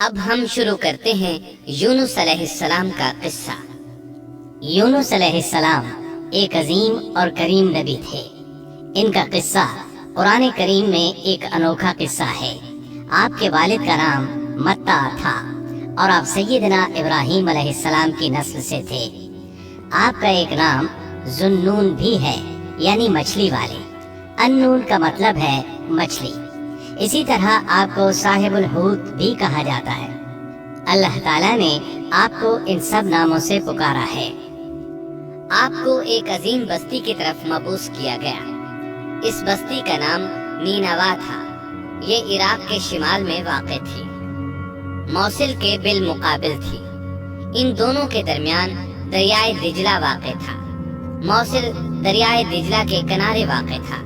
اب ہم شروع کرتے ہیں یونس علیہ السلام کا قصہ۔ یونس علیہ السلام ایک عظیم اور کریم نبی تھے۔ ان کا قصہ قرآن کریم میں ایک انوکھا قصہ ہے۔ آپ کے والد کا نام متا تھا اور آپ سیدنا ابراہیم علیہ السلام کی نسل سے تھے۔ آپ کا ایک نام ذوالنون بھی ہے، یعنی مچھلی والے۔ النون کا مطلب ہے مچھلی۔ اسی طرح آپ کو صاحب الحوت بھی کہا جاتا ہے۔ اللہ تعالیٰ نے آپ کو ان سب ناموں سے پکارا ہے۔ آپ کو ایک عظیم بستی کی طرف مبعوث کیا گیا۔ اس بستی کا نام نینوا تھا۔ یہ عراق کے شمال میں واقع تھی، موصل کے بالمقابل تھی۔ ان دونوں کے درمیان دریائے دجلہ واقع تھا۔ موصل دریائے دجلہ کے کنارے واقع تھا،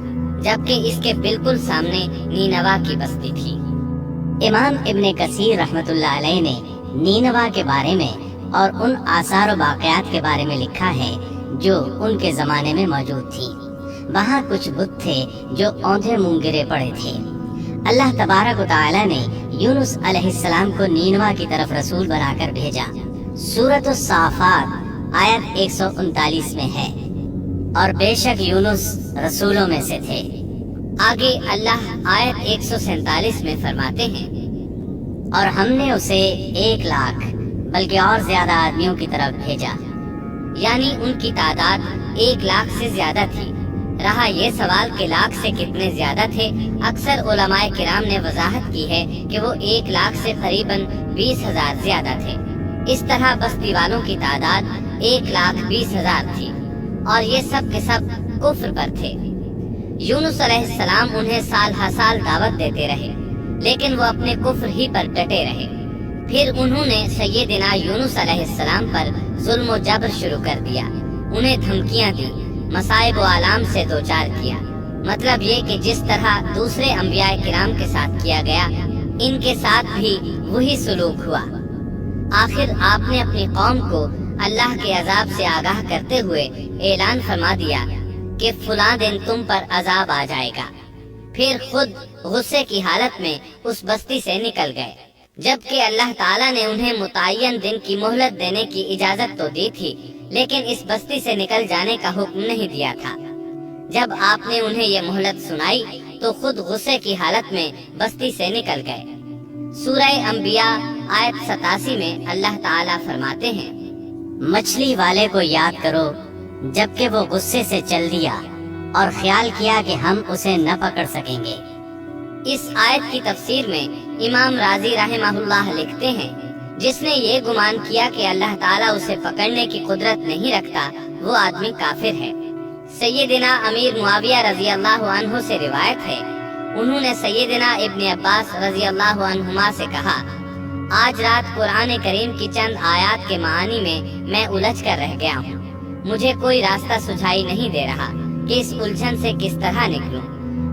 جبکہ اس کے بالکل سامنے نینوا کی بستی تھی۔ امام ابن کثیر رحمۃ اللہ علیہ نے نینوا کے بارے میں اور ان آثار و واقعات کے بارے میں لکھا ہے جو ان کے زمانے میں موجود تھی۔ وہاں کچھ بت تھے جو اوندھے منہ گرے پڑے تھے۔ اللہ تبارک و تعالی نے یونس علیہ السلام کو نینوا کی طرف رسول بنا کر بھیجا۔ سورۃ الصافات آیت 139 میں ہے، اور بے شک یونس رسولوں میں سے تھے۔ آگے اللہ آیت 147 میں فرماتے ہیں، اور ہم نے اسے 1,00,000 بلکہ اور زیادہ آدمیوں کی طرف بھیجا، یعنی ان کی تعداد 1,00,000 سے زیادہ تھی۔ رہا یہ سوال کہ لاکھ سے کتنے زیادہ تھے، اکثر علماء کرام نے وضاحت کی ہے کہ وہ 1,00,000 سے قریباً 20,000 زیادہ تھے۔ اس طرح بستی والوں کی تعداد 1,20,000 تھی، اور یہ سب کے سب کفر پر تھے۔ یونس علیہ السلام انہیں سال ہر سال دعوت دیتے رہے، لیکن وہ اپنے کفر ہی پر ڈٹے رہے۔ پھر انہوں نے سیدنا یونس علیہ السلام پر ظلم و جبر شروع کر دیا، انہیں دھمکیاں دی، مصائب و آلام سے دوچار کیا۔ مطلب یہ کہ جس طرح دوسرے انبیاء کرام کے ساتھ کیا گیا، ان کے ساتھ بھی وہی سلوک ہوا۔ آخر آپ نے اپنی قوم کو اللہ کے عذاب سے آگاہ کرتے ہوئے اعلان فرما دیا کہ فلاں دن تم پر عذاب آ جائے گا۔ پھر خود غصے کی حالت میں اس بستی سے نکل گئے، جبکہ اللہ تعالیٰ نے انہیں متعین دن کی مہلت دینے کی اجازت تو دی تھی، لیکن اس بستی سے نکل جانے کا حکم نہیں دیا تھا۔ جب آپ نے انہیں یہ مہلت سنائی تو خود غصے کی حالت میں بستی سے نکل گئے۔ سورہ انبیاء آیت 87 میں اللہ تعالیٰ فرماتے ہیں، مچھلی والے کو یاد کرو جبکہ وہ غصے سے چل دیا اور خیال کیا کہ ہم اسے نہ پکڑ سکیں گے۔ اس آیت کی تفسیر میں امام رازی رحمہ اللہ لکھتے ہیں، جس نے یہ گمان کیا کہ اللہ تعالیٰ اسے پکڑنے کی قدرت نہیں رکھتا، وہ آدمی کافر ہے۔ سیدنا امیر معاویہ رضی اللہ عنہ سے روایت ہے، انہوں نے سیدنا ابن عباس رضی اللہ عنہما سے کہا، آج رات قرآن کریم کی چند آیات کے معانی میں الجھ کر رہ گیا ہوں۔ مجھے کوئی راستہ سجھائی نہیں دے رہا کہ اس الجھن سے کس طرح نکلوں۔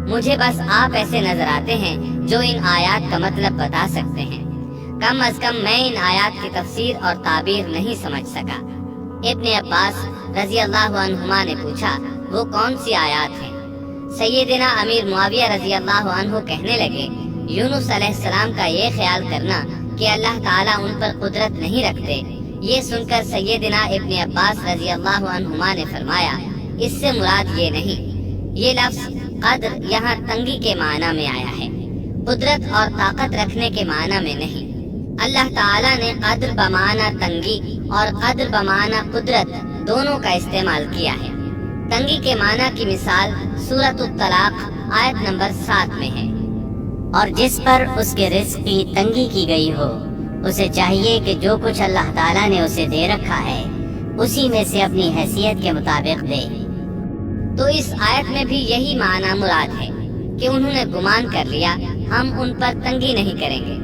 مجھے بس آپ ایسے نظر آتے ہیں جو ان آیات کا مطلب بتا سکتے ہیں۔ کم از کم میں ان آیات کی تفسیر اور تعبیر نہیں سمجھ سکا۔ ابن عباس رضی اللہ عنہما نے پوچھا، وہ کون سی آیات ہیں؟ سیدنا امیر معاویہ رضی اللہ عنہ کہنے لگے، یونس علیہ السلام کا یہ خیال کرنا کہ اللہ تعالیٰ ان پر قدرت نہیں رکھتے۔ یہ سن کر سیدنا ابن عباس رضی اللہ عنہما نے فرمایا، اس سے مراد یہ نہیں۔ یہ لفظ قدر یہاں تنگی کے معنی میں آیا ہے، قدرت اور طاقت رکھنے کے معنی میں نہیں۔ اللہ تعالیٰ نے قدر بمعنی تنگی اور قدر بمعنی قدرت دونوں کا استعمال کیا ہے۔ تنگی کے معنی کی مثال سورۃ الطلاق آیت نمبر 7 میں ہے، اور جس پر اس کے رزق کی تنگی کی گئی ہو، اسے چاہیے کہ جو کچھ اللہ تعالیٰ نے اسے دے رکھا ہے اسی میں سے اپنی حیثیت کے مطابق دے۔ تو اس آیت میں بھی یہی معنی مراد ہے کہ انہوں نے گمان کر لیا ہم ان پر تنگی نہیں کریں گے،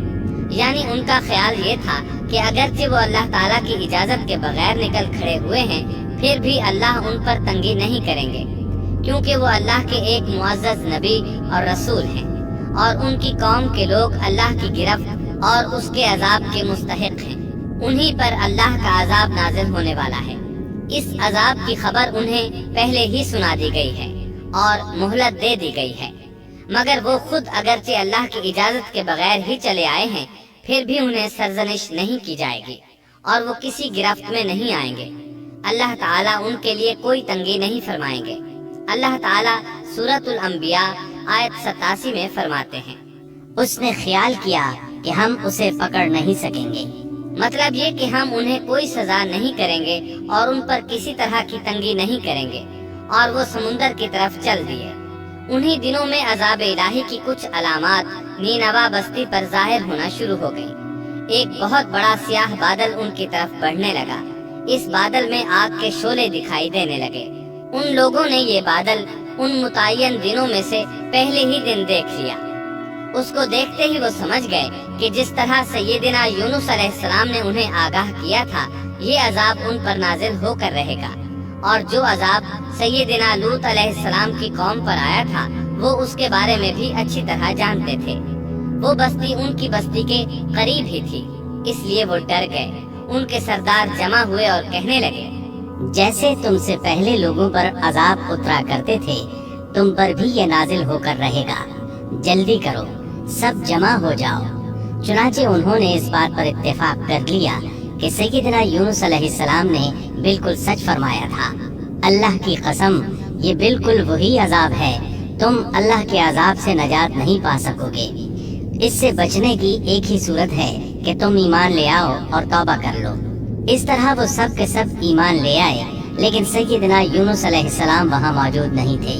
یعنی ان کا خیال یہ تھا کہ اگرچہ وہ اللہ تعالیٰ کی اجازت کے بغیر نکل کھڑے ہوئے ہیں، پھر بھی اللہ ان پر تنگی نہیں کریں گے، کیونکہ وہ اللہ کے ایک معزز نبی اور رسول ہیں، اور ان کی قوم کے لوگ اللہ کی گرفت اور اس کے عذاب کے مستحق ہیں۔ انہی پر اللہ کا عذاب نازل ہونے والا ہے۔ اس عذاب کی خبر انہیں پہلے ہی سنا دی گئی ہے اور مہلت دے دی گئی ہے، مگر وہ خود اگرچہ اللہ کی اجازت کے بغیر ہی چلے آئے ہیں، پھر بھی انہیں سرزنش نہیں کی جائے گی اور وہ کسی گرفت میں نہیں آئیں گے۔ اللہ تعالیٰ ان کے لیے کوئی تنگی نہیں فرمائیں گے۔ اللہ تعالیٰ سورۃ الانبیاء آیت 87 میں فرماتے ہیں، اس نے خیال کیا کہ ہم اسے پکڑ نہیں سکیں گے۔ مطلب یہ کہ ہم انہیں کوئی سزا نہیں کریں گے اور ان پر کسی طرح کی تنگی نہیں کریں گے، اور وہ سمندر کی طرف چل دیے۔ انہی دنوں میں عذاب الہی کی کچھ علامات نینوا بستی پر ظاہر ہونا شروع ہو گئی۔ ایک بہت بڑا سیاہ بادل ان کی طرف بڑھنے لگا۔ اس بادل میں آگ کے شعلے دکھائی دینے لگے۔ ان لوگوں نے یہ بادل ان متعین دنوں میں سے پہلے ہی دن دیکھ لیا۔ اس کو دیکھتے ہی وہ سمجھ گئے کہ جس طرح سیدنا یونس علیہ السلام نے انہیں آگاہ کیا تھا، یہ عذاب ان پر نازل ہو کر رہے گا، اور جو عذاب سیدنا لوط علیہ السلام کی قوم پر آیا تھا وہ اس کے بارے میں بھی اچھی طرح جانتے تھے۔ وہ بستی ان کی بستی کے قریب ہی تھی، اس لیے وہ ڈر گئے۔ ان کے سردار جمع ہوئے اور کہنے لگے، جیسے تم سے پہلے لوگوں پر عذاب اترا کرتے تھے، تم پر بھی یہ نازل ہو کر رہے گا، جلدی کرو، سب جمع ہو جاؤ۔ چنانچہ انہوں نے اس بات پر اتفاق کر لیا کہ سیدنا یونس علیہ السلام نے بالکل سچ فرمایا تھا۔ اللہ کی قسم، یہ بالکل وہی عذاب ہے، تم اللہ کے عذاب سے نجات نہیں پا سکو گے۔ اس سے بچنے کی ایک ہی صورت ہے کہ تم ایمان لے آؤ اور توبہ کر لو۔ اس طرح وہ سب کے سب ایمان لے آئے، لیکن سیدنا یونس علیہ السلام وہاں موجود نہیں تھے۔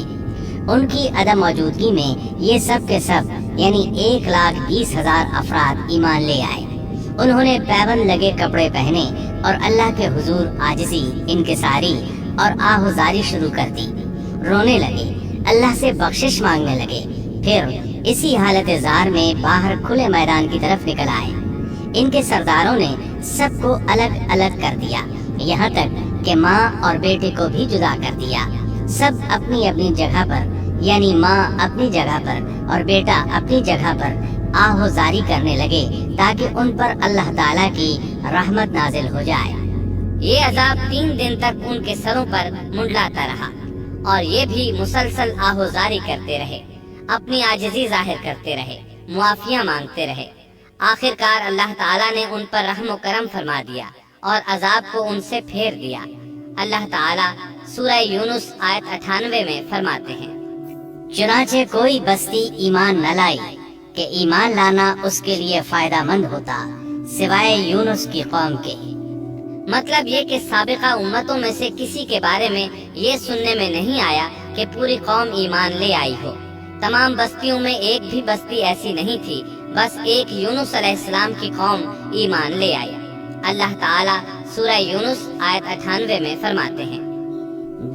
ان کی عدم موجودگی میں یہ سب کے سب یعنی 1,20,000 افراد ایمان لے آئے۔ انہوں نے پیوند لگے کپڑے پہنے اور اللہ کے حضور عاجزی، انکساری اور آہوزاری شروع کر دی۔ رونے لگے، اللہ سے بخشش مانگنے لگے، پھر اسی حالت زار میں باہر کھلے میدان کی طرف نکل آئے۔ ان کے سرداروں نے سب کو الگ الگ کر دیا، یہاں تک کہ ماں اور بیٹے کو بھی جدا کر دیا۔ سب اپنی اپنی جگہ پر یعنی ماں اپنی جگہ پر اور بیٹا اپنی جگہ پر آہوزاری کرنے لگے تاکہ ان پر اللہ تعالیٰ کی رحمت نازل ہو جائے۔ یہ عذاب 3 دن تک ان کے سروں پر منڈلاتا رہا، اور یہ بھی مسلسل آہوزاری کرتے رہے، اپنی عاجزی ظاہر کرتے رہے، معافیاں مانگتے رہے۔ آخر کار اللہ تعالیٰ نے ان پر رحم و کرم فرما دیا اور عذاب کو ان سے پھیر دیا۔ اللہ تعالیٰ سورہ یونس آیت 98 میں فرماتے ہیں، چنانچہ کوئی بستی ایمان نہ لائی کہ ایمان لانا اس کے لیے فائدہ مند ہوتا، سوائے یونس کی قوم کے۔ مطلب یہ کہ سابقہ امتوں میں سے کسی کے بارے میں یہ سننے میں نہیں آیا کہ پوری قوم ایمان لے آئی ہو۔ تمام بستیوں میں ایک بھی بستی ایسی نہیں تھی، بس ایک یونس علیہ السلام کی قوم ایمان لے آئی۔ اللہ تعالیٰ سورہ یونس آیت 98 میں فرماتے ہیں،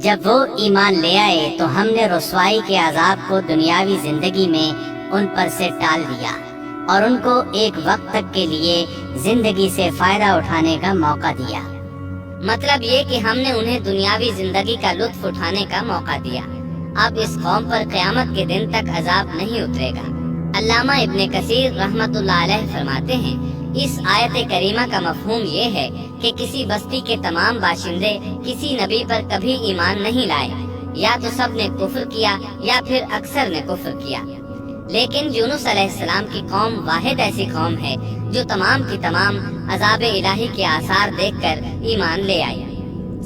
جب وہ ایمان لے آئے تو ہم نے رسوائی کے عذاب کو دنیاوی زندگی میں ان پر سے ٹال دیا اور ان کو ایک وقت تک کے لیے زندگی سے فائدہ اٹھانے کا موقع دیا۔ مطلب یہ کہ ہم نے انہیں دنیاوی زندگی کا لطف اٹھانے کا موقع دیا۔ اب اس قوم پر قیامت کے دن تک عذاب نہیں اترے گا۔ علامہ ابن کثیر رحمت اللہ علیہ فرماتے ہیں، اس آیت کریمہ کا مفہوم یہ ہے کہ کسی بستی کے تمام باشندے کسی نبی پر کبھی ایمان نہیں لائے، یا تو سب نے کفر کیا یا پھر اکثر نے کفر کیا۔ لیکن یونس علیہ السلام کی قوم واحد ایسی قوم ہے جو تمام کی تمام عذاب الہی کے آثار دیکھ کر ایمان لے آئی۔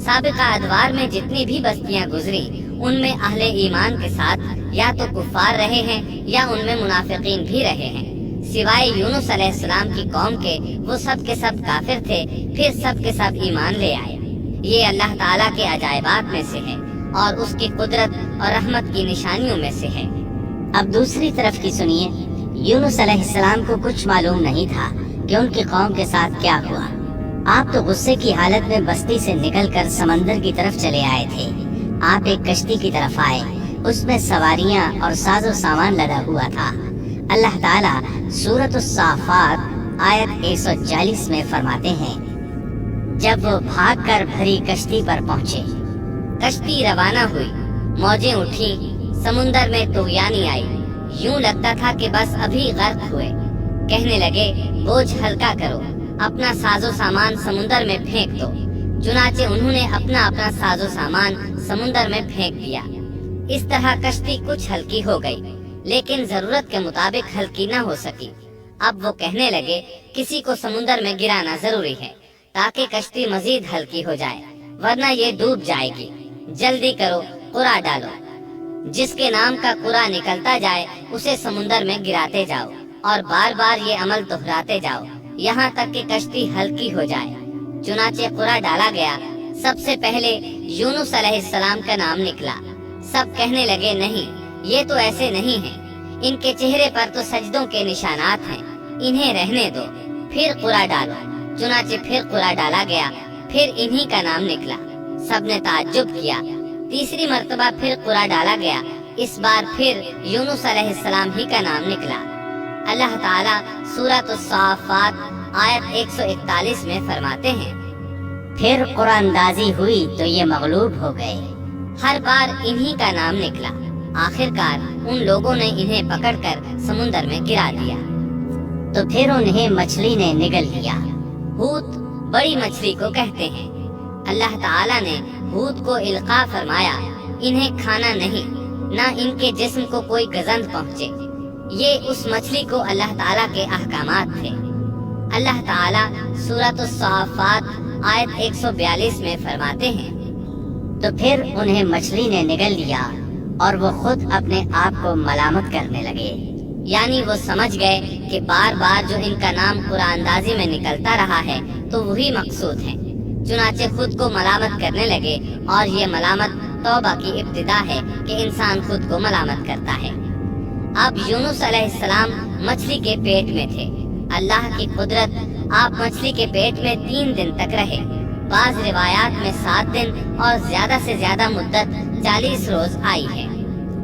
سابقہ ادوار میں جتنی بھی بستیاں گزری ان میں اہل ایمان کے ساتھ یا تو کفار رہے ہیں یا ان میں منافقین بھی رہے ہیں، سوائے یونس علیہ السلام کی قوم کے، وہ سب کے سب کافر تھے، پھر سب کے سب ایمان لے آئے۔ یہ اللہ تعالیٰ کے عجائبات میں سے ہے اور اس کی قدرت اور رحمت کی نشانیوں میں سے ہے۔ اب دوسری طرف کی سنیے، یونس علیہ السلام کو کچھ معلوم نہیں تھا کہ ان کی قوم کے ساتھ کیا ہوا۔ آپ تو غصے کی حالت میں بستی سے نکل کر سمندر کی طرف چلے آئے تھے۔ آپ ایک کشتی کی طرف آئے، اس میں سواریاں اور ساز و سامان لدا ہوا تھا۔ اللہ تعالیٰ سورۃ الصافات آیت 140 میں فرماتے ہیں، جب وہ بھاگ کر بھری کشتی پر پہنچے، کشتی روانہ ہوئی، موجیں اٹھیں، سمندر میں طغیانی آئی، یوں لگتا تھا کہ بس ابھی غرق ہوئے۔ کہنے لگے، بوجھ ہلکا کرو، اپنا ساز و سامان سمندر میں پھینک دو۔ چنانچہ انہوں نے اپنا ساز و سامان سمندر میں پھینک دیا۔ اس طرح کشتی کچھ ہلکی ہو گئی، لیکن ضرورت کے مطابق ہلکی نہ ہو سکی۔ اب وہ کہنے لگے، کسی کو سمندر میں گرانا ضروری ہے تاکہ کشتی مزید ہلکی ہو جائے، ورنہ یہ ڈوب جائے گی۔ جلدی کرو، قرع ڈالو۔ جس کے نام کا قرع نکلتا جائے اسے سمندر میں گراتے جاؤ اور بار بار یہ عمل دہراتے جاؤ یہاں تک کہ کشتی ہلکی ہو جائے۔ چنانچہ قرع ڈالا گیا۔ سب سے پہلے یونس علیہ السلام کا نام نکلا۔ سب کہنے لگے، نہیں، یہ تو ایسے نہیں ہیں، ان کے چہرے پر تو سجدوں کے نشانات ہیں، انہیں رہنے دو، پھر قرع ڈالو۔ چنانچہ پھر قرع ڈالا گیا، پھر انہی کا نام نکلا۔ سب نے تعجب کیا۔ تیسری مرتبہ پھر قرع ڈالا گیا، اس بار پھر یونس علیہ السلام ہی کا نام نکلا۔ اللہ تعالیٰ سورۃ الصافات آیت 141 میں فرماتے ہیں، پھر قرآن اندازی ہوئی تو یہ مغلوب ہو گئے۔ ہر بار انہی کا نام نکلا۔ آخرکار ان لوگوں نے انہیں پکڑ کر سمندر میں گرا دیا۔ تو پھر انہیں مچھلی نے نگل لیا۔ حوت بڑی مچھلی کو کہتے ہیں۔ اللہ تعالیٰ نے حوت کو القاء فرمایا، انہیں کھانا نہیں، نہ ان کے جسم کو کوئی گزند پہنچے۔ یہ اس مچھلی کو اللہ تعالیٰ کے احکامات تھے۔ اللہ تعالیٰ سورۃ الصافات آیت 142 میں فرماتے ہیں، تو پھر انہیں مچھلی نے نگل لیا اور وہ خود اپنے آپ کو ملامت کرنے لگے، یعنی وہ سمجھ گئے کہ بار بار جو ان کا نام قرآن اندازی میں نکلتا رہا ہے تو وہی مقصود ہے۔ چنانچہ خود کو ملامت کرنے لگے، اور یہ ملامت توبہ کی ابتدا ہے کہ انسان خود کو ملامت کرتا ہے۔ اب یونس علیہ السلام مچھلی کے پیٹ میں تھے۔ اللہ کی قدرت، آپ مچھلی کے پیٹ میں 3 دن تک رہے۔ بعض روایات میں 7 دن اور زیادہ سے زیادہ مدت 40 روز آئی ہے۔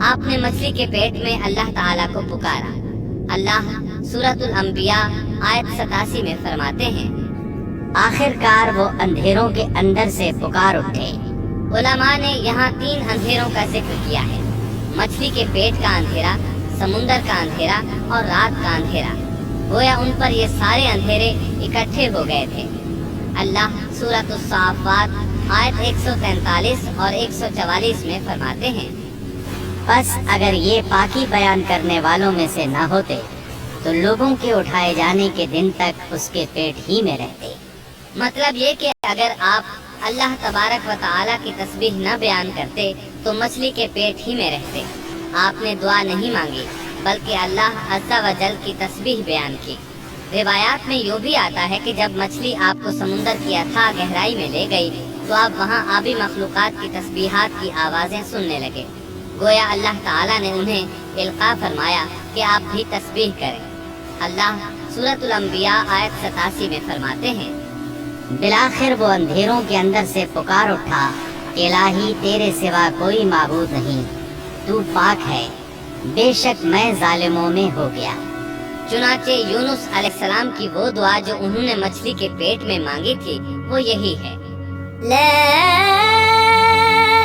آپ نے مچھلی کے پیٹ میں اللہ تعالیٰ کو پکارا۔ اللہ سورۃ الانبیاء آیت 87 میں فرماتے ہیں، آخر کار وہ اندھیروں کے اندر سے پکار اٹھے۔ علماء نے یہاں 3 اندھیروں کا ذکر کیا ہے، مچھلی کے پیٹ کا اندھیرا، سمندر کا اندھیرا اور رات کا اندھیرا۔ گویا ان پر یہ سارے اندھیرے اکٹھے ہو گئے تھے۔ اللہ سورۃ الصافات آیت 143 اور 144 میں فرماتے ہیں، بس اگر یہ پاکی بیان کرنے والوں میں سے نہ ہوتے تو لوگوں کے اٹھائے جانے کے دن تک اس کے پیٹ ہی میں رہتے۔ مطلب یہ کہ اگر آپ اللہ تبارک و تعالیٰ کی تسبیح نہ بیان کرتے تو مچھلی کے پیٹ ہی میں رہتے۔ آپ نے دعا نہیں مانگی بلکہ اللہ عز و جل کی تسبیح بیان کی۔ روایات میں یوں بھی آتا ہے کہ جب مچھلی آپ کو سمندر کی اتھاہ گہرائی میں لے گئی تو آپ وہاں آبی مخلوقات کی تسبیحات کی آوازیں سننے لگے۔ گویا اللہ تعالیٰ نے انہیں القاء فرمایا کہ آپ بھی تسبیح کریں۔ اللہ سورۃ الانبیاء آیت 87 میں فرماتے ہیں، بالآخر وہ اندھیروں کے اندر سے پکار اٹھا کہ الہی تیرے سوا کوئی معبود نہیں، تو پاک ہے، بے شک میں ظالموں میں ہو گیا۔ چنانچہ یونس علیہ السلام کی وہ دعا جو انہوں نے مچھلی کے پیٹ میں مانگی تھی وہ یہی ہے، لا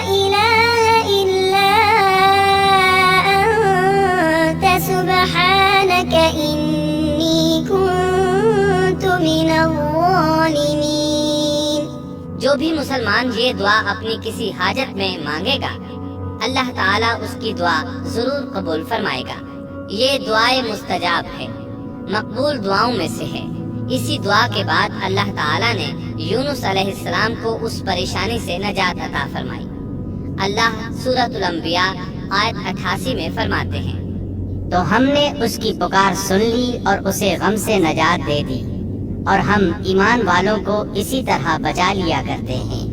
الہ الا انت سبحانک انی کنت من الظالمین۔ جو بھی مسلمان یہ دعا اپنی کسی حاجت میں مانگے گا اللہ تعالیٰ اس کی دعا ضرور قبول فرمائے گا۔ یہ دعائے مستجاب ہے، مقبول دعاؤں میں سے ہے۔ اسی دعا کے بعد اللہ تعالیٰ نے یونس علیہ السلام کو اس پریشانی سے نجات عطا فرمائی۔ اللہ سورۃ الانبیاء آیت 88 میں فرماتے ہیں، تو ہم نے اس کی پکار سن لی اور اسے غم سے نجات دے دی، اور ہم ایمان والوں کو اسی طرح بچا لیا کرتے ہیں۔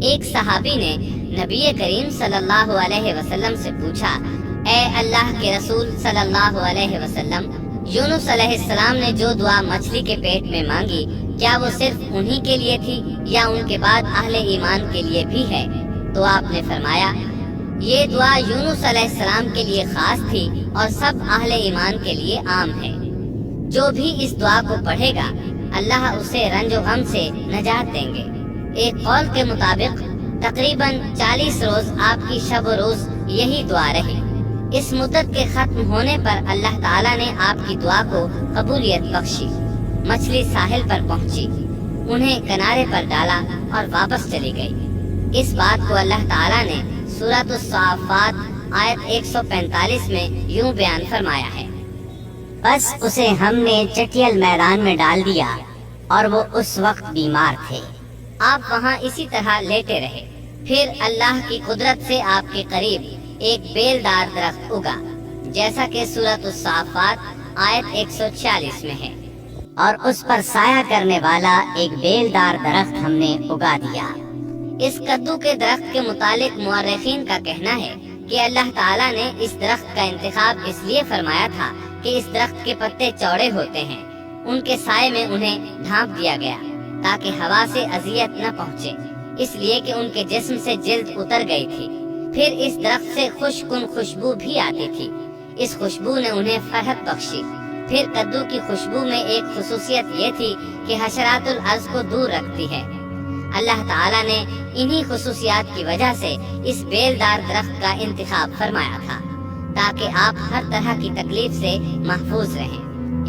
ایک صحابی نے نبی کریم صلی اللہ علیہ وسلم سے پوچھا، اے اللہ کے رسول صلی اللہ علیہ وسلم، یونس علیہ السلام نے جو دعا مچھلی کے پیٹ میں مانگی کیا وہ صرف انہی کے لیے تھی یا ان کے بعد اہل ایمان کے لیے بھی ہے؟ تو آپ نے فرمایا، یہ دعا یونس علیہ السلام کے لیے خاص تھی اور سب اہل ایمان کے لیے عام ہے۔ جو بھی اس دعا کو پڑھے گا اللہ اسے رنج و غم سے نجات دیں گے۔ ایک قول کے مطابق تقریباً 40 روز آپ کی شب و روز یہی دعا رہی۔ اس مدت کے ختم ہونے پر اللہ تعالیٰ نے آپ کی دعا کو قبولیت بخشی۔ مچھلی ساحل پر پہنچی، انہیں کنارے پر ڈالا اور واپس چلی گئی۔ اس بات کو اللہ تعالیٰ نے سورۃ الصافات آیت 145 میں یوں بیان فرمایا ہے، بس اسے ہم نے چٹیل میدان میں ڈال دیا اور وہ اس وقت بیمار تھے۔ آپ وہاں اسی طرح لیٹے رہے۔ پھر اللہ کی قدرت سے آپ کے قریب ایک بیلدار درخت اگا، جیسا کہ سورۃ الصافات آیت 146 میں ہے، اور اس پر سایہ کرنے والا ایک بیلدار درخت ہم نے اگا دیا۔ اس کدو کے درخت کے متعلق مورخین کا کہنا ہے کہ اللہ تعالیٰ نے اس درخت کا انتخاب اس لیے فرمایا تھا کہ اس درخت کے پتے چوڑے ہوتے ہیں، ان کے سائے میں انہیں ڈھانپ دیا گیا تاکہ ہوا سے اذیت نہ پہنچے، اس لیے کہ ان کے جسم سے جلد اتر گئی تھی۔ پھر اس درخت سے خوشگن خوشبو بھی آتی تھی، اس خوشبو نے انہیں فرحت بخشی۔ پھر کدو کی خوشبو میں ایک خصوصیت یہ تھی کہ حشرات الارض کو دور رکھتی ہے۔ اللہ تعالیٰ نے انہی خصوصیات کی وجہ سے اس بیلدار درخت کا انتخاب فرمایا تھا تاکہ آپ ہر طرح کی تکلیف سے محفوظ رہیں۔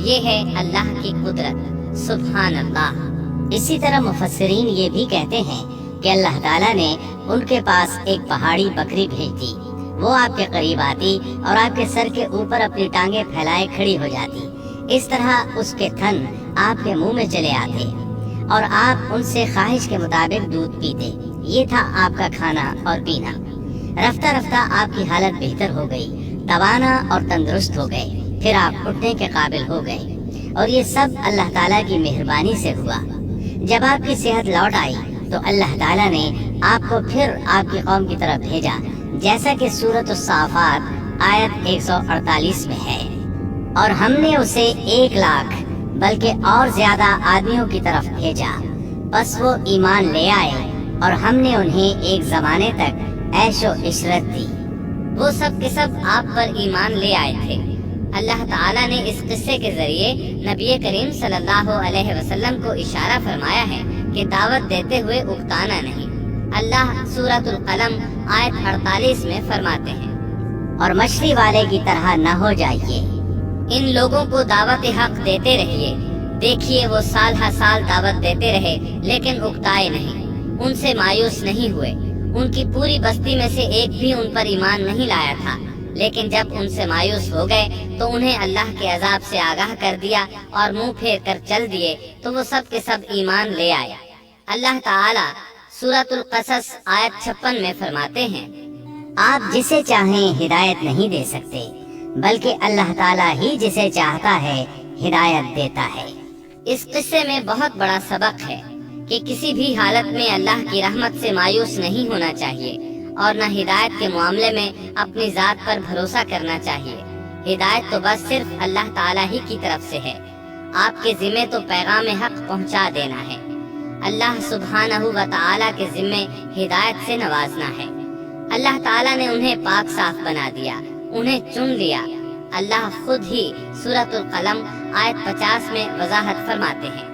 یہ ہے اللہ کی قدرت، سبحان اللہ۔ اسی طرح مفسرین یہ بھی کہتے ہیں کہ اللہ تعالیٰ نے ان کے پاس ایک پہاڑی بکری بھیج دی، وہ آپ کے قریب آتی اور آپ کے سر کے اوپر اپنی ٹانگیں پھیلائے کھڑی ہو جاتی۔ اس طرح اس کے تھن آپ کے منہ میں چلے آتے اور آپ ان سے خواہش کے مطابق دودھ پیتے۔ یہ تھا آپ کا کھانا اور پینا۔ رفتہ رفتہ آپ کی حالت بہتر ہو گئی، توانا اور تندرست ہو گئے، پھر آپ اٹھنے کے قابل ہو گئے، اور یہ سب اللہ تعالیٰ کی مہربانی سے ہوا۔ جب آپ کی صحت لوٹ آئی تو اللہ تعالیٰ نے آپ کو پھر آپ کی قوم کی طرف بھیجا، جیسا کہ سورۃ الصافات آیت 148 میں ہے، اور ہم نے اسے 1,00,000 بلکہ اور زیادہ آدمیوں کی طرف بھیجا، بس وہ ایمان لے آئے اور ہم نے انہیں ایک زمانے تک عیش و عشرت دی۔ وہ سب کے سب آپ پر ایمان لے آئے تھے۔ اللہ تعالیٰ نے اس قصے کے ذریعے نبی کریم صلی اللہ علیہ وسلم کو اشارہ فرمایا ہے کہ دعوت دیتے ہوئے اکتانا نہیں۔ اللہ سورۃ القلم آیت 48 میں فرماتے ہیں، اور مچھلی والے کی طرح نہ ہو جائیے، ان لوگوں کو دعوت حق دیتے رہیے۔ دیکھیے وہ سال ہر سال دعوت دیتے رہے لیکن اکتائے نہیں، ان سے مایوس نہیں ہوئے۔ ان کی پوری بستی میں سے ایک بھی ان پر ایمان نہیں لایا تھا، لیکن جب ان سے مایوس ہو گئے تو انہیں اللہ کے عذاب سے آگاہ کر دیا اور منہ پھیر کر چل دیے تو وہ سب کے سب ایمان لے آئے۔ اللہ تعالیٰ سورۃ القصص آیت 56 میں فرماتے ہیں، آپ جسے چاہیں ہدایت نہیں دے سکتے، بلکہ اللہ تعالیٰ ہی جسے چاہتا ہے ہدایت دیتا ہے۔ اس قصے میں بہت بڑا سبق ہے کہ کسی بھی حالت میں اللہ کی رحمت سے مایوس نہیں ہونا چاہیے اور نہ ہدایت کے معاملے میں اپنی ذات پر بھروسہ کرنا چاہیے۔ ہدایت تو بس صرف اللہ تعالیٰ ہی کی طرف سے ہے، آپ کے ذمے تو پیغام حق پہنچا دینا ہے۔ اللہ سبحانہ و تعالیٰ کے ذمے ہدایت سے نوازنا ہے۔ اللہ تعالیٰ نے انہیں پاک صاف بنا دیا، انہیں چن لیا۔ اللہ خود ہی سورۃ القلم آیت 50 میں وضاحت فرماتے ہیں،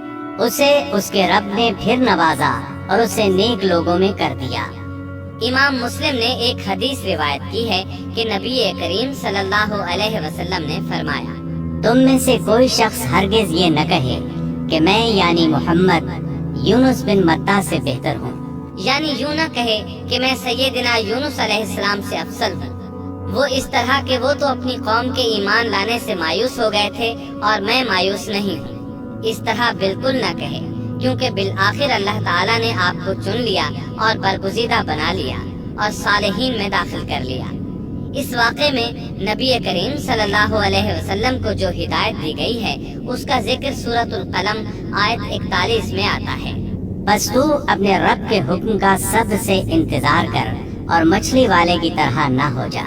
اسے اس کے رب نے پھر نوازا اور اسے نیک لوگوں میں کر دیا۔ امام مسلم نے ایک حدیث روایت کی ہے کہ نبی کریم صلی اللہ علیہ وسلم نے فرمایا، تم میں سے کوئی شخص ہرگز یہ نہ کہے کہ میں یعنی محمد یونس بن متا سے بہتر ہوں، یعنی یوں نہ کہے کہ میں سیدنا یونس علیہ السلام سے افضل ہوں۔ وہ اس طرح کہ وہ تو اپنی قوم کے ایمان لانے سے مایوس ہو گئے تھے اور میں مایوس نہیں ہوں، اس طرح بالکل نہ کہے، کیونکہ بالآخر اللہ تعالیٰ نے آپ کو چن لیا اور برگزیدہ بنا لیا اور صالحین میں داخل کر لیا۔ اس واقعے میں نبی کریم صلی اللہ علیہ وسلم کو جو ہدایت دی گئی ہے اس کا ذکر سورۃ القلم آیت 41 میں آتا ہے، بس تو اپنے رب کے حکم کا صبر سے انتظار کر اور مچھلی والے کی طرح نہ ہو جا۔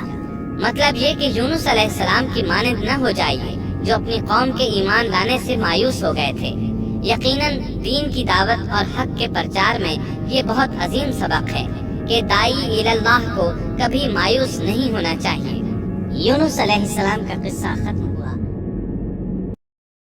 مطلب یہ کہ یونس علیہ السلام کی مانند نہ ہو جائیے جو اپنی قوم کے ایمان لانے سے مایوس ہو گئے تھے۔ یقیناً دین کی دعوت اور حق کے پرچار میں یہ بہت عظیم سبق ہے کہ داعی اللہ کو کبھی مایوس نہیں ہونا چاہیے۔ یونس علیہ السلام کا قصہ ختم ہوا۔